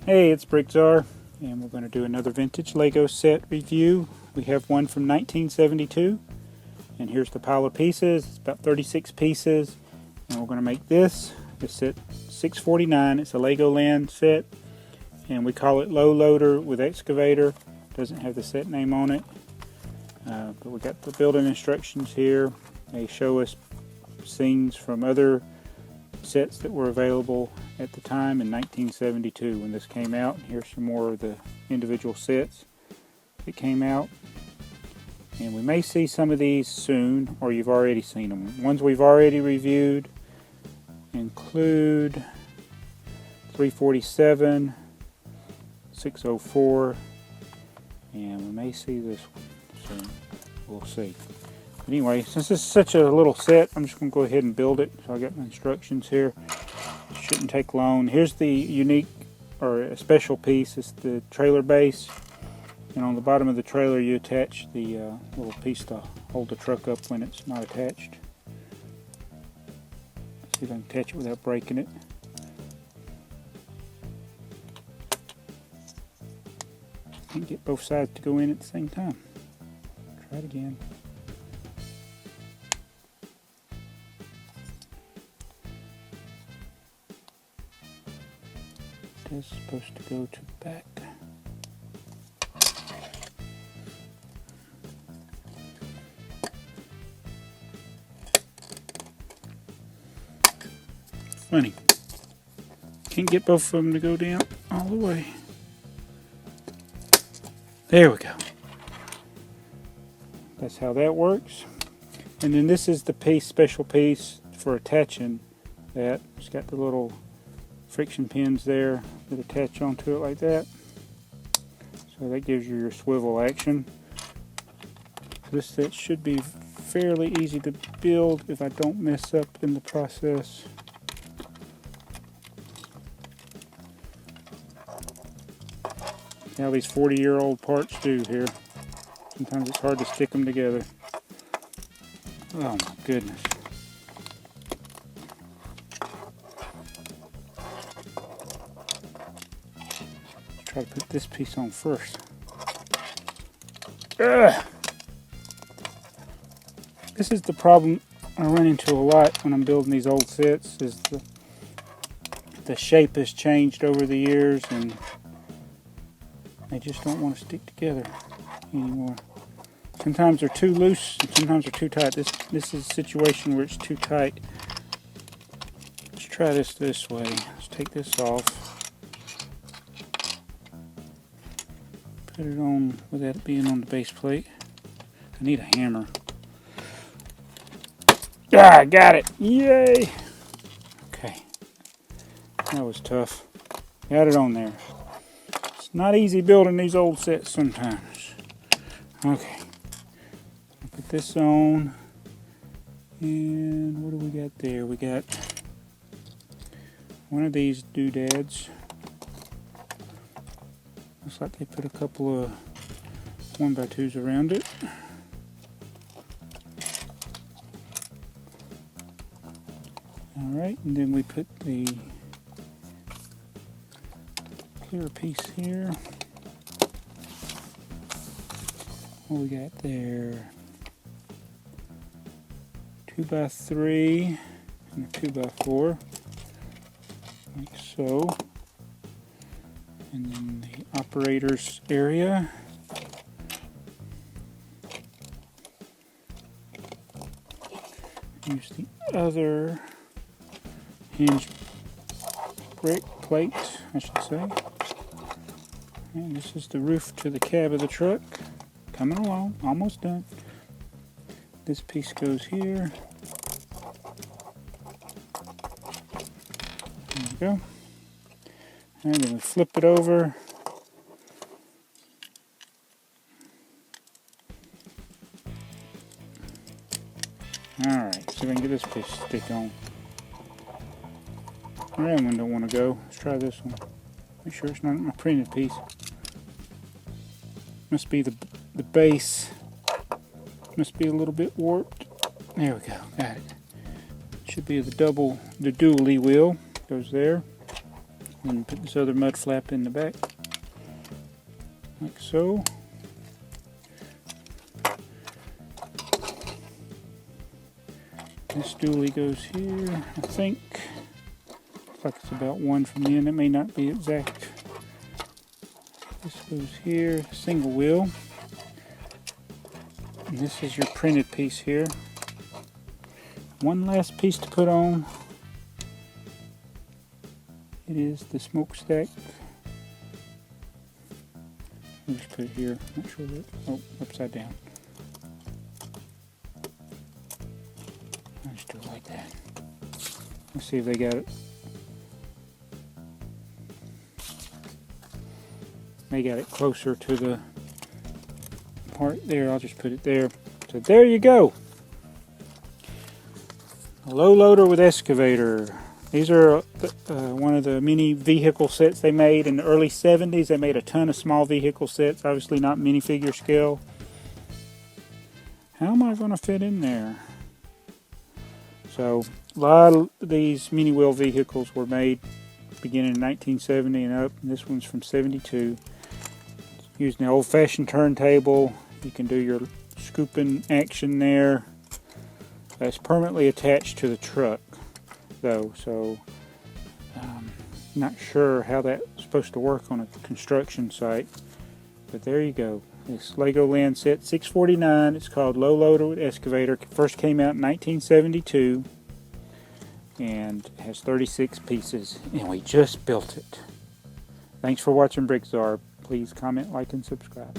Hey, it's BrickTsar, and we're going to do another vintage Lego set review. We have one from 1972, and here's the pile of pieces. It's about 36 pieces, and we're going to make this. It's set $649. It's a Legoland set, and we call it Low Loader with Excavator. Doesn't have the set name on it, but we got the building instructions here. They show us scenes from other sets that were available at the time in 1972 when this came out. Here's some more of the individual sets that came out, and we may see some of these soon, or you've already seen them. Ones we've already reviewed include 347, 604, and we may see this one soon. We'll see. But anyway, since this is such a little set, I'm just going to go ahead and build it. So I got my instructions here. It shouldn't take long. Here's the unique, or a special piece. It's the trailer base. And on the bottom of the trailer you attach the little piece to hold the truck up when it's not attached. Let's see if I can attach it without breaking it. Can't get both sides to go in at the same time. Try it again. It's supposed to go to the back. Funny. Can't get both of them to go down all the way. There we go. That's how that works. And then this is the piece, special piece for attaching that. It's got the little friction pins there that attach onto it like that. So that gives you your swivel action. This set should be fairly easy to build if I don't mess up in the process. How these 40-year-old parts do here. Sometimes it's hard to stick them together. Oh my goodness. Try to put this piece on first. Ugh. This is the problem I run into a lot when I'm building these old sets, is the shape has changed over the years and they just don't want to stick together anymore. Sometimes they're too loose and sometimes they're too tight. This is a situation where it's too tight. Let's try this way. Let's take this off. Put it on without it being on the base plate. I need a hammer. Ah, got it! Yay! Okay. That was tough. Got it on there. It's not easy building these old sets sometimes. Okay. Put this on. And what do we got there? We got one of these doodads. Looks like they put a couple of 1x2s around it. Alright, and then we put the clear piece here. What we got there? 2x3 and a 2x4, like so. And then the operator's area. Use the other hinge brick plate, I should say. And this is the roof to the cab of the truck. Coming along, almost done. This piece goes here. There we go. And then we flip it over. Alright, see if I can get this piece to stick on. That one don't want to go. Let's try this one. Make sure it's not my printed piece. Must be the base. Must be a little bit warped. There we go. Got it. Should be the dually wheel. Goes there. And put this other mud flap in the back, like so. This dually goes here, I think. Looks like it's about 1 from the end. It may not be exact. This goes here, single wheel. And this is your printed piece here. One last piece to put on. It is the smokestack. I'll just put it here. Not sure that. Oh, upside down. I'll just do it like that. Let's see if they got it. They got it closer to the part there. I'll just put it there. So there you go. A low loader with excavator. These are one of the mini vehicle sets they made in the early 70s. They made a ton of small vehicle sets, obviously not minifigure scale. How am I going to fit in there? So a lot of these mini wheel vehicles were made beginning in 1970 and up. And this one's from 72. Using the old-fashioned turntable, you can do your scooping action there. That's permanently attached to the truck, though, so not sure how that's supposed to work on a construction site. But there you go. This Legoland set 649. It's called Low Loader with Excavator. It first came out in 1972 and has 36 pieces, and we just built it. Thanks for watching BrickTsar. Please comment, like, and subscribe.